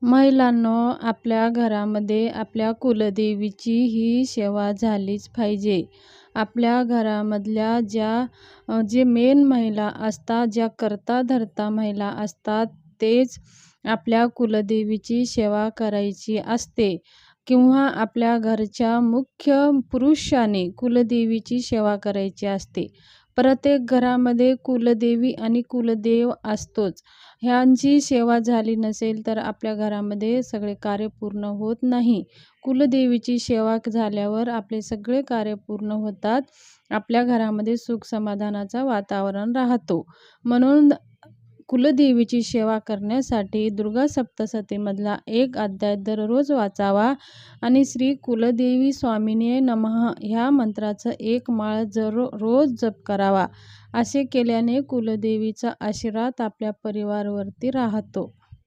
महिलांनो, आपल्या घरामध्ये आपल्या कुलदेवीची ही सेवा झालीच पाहिजे. आपल्या घरामधल्या जे मेन महिला असतात, ज्या करता-धरता महिला असतात, तेच आपल्या कुलदेवीची सेवा करायची असते किंवा आपल्या घरच्या मुख्य पुरुषाने कुलदेवीची सेवा करायची असते. प्रत्येक घरामध्ये कुलदेवी आणि कुलदेव असतोच. ह्यांची सेवा झाली नसेल तर आपल्या घरामध्ये सगळे कार्य पूर्ण होत नाही. कुलदेवीची सेवा झाल्यावर आपले सगळे कार्य पूर्ण होतात. आपल्या घरामध्ये सुख समाधानाचं वातावरण राहतो. म्हणून कुलदेवीची सेवा करण्यासाठी दुर्गा सप्तशतीमधला एक अध्याय दररोज वाचावा आणि श्री कुलदेवी स्वामिने नमः ह्या मंत्राचं एक माळ रोज जप करावा. असे केल्याने कुलदेवीचा आशीर्वाद आपल्या परिवारावरती राहतो.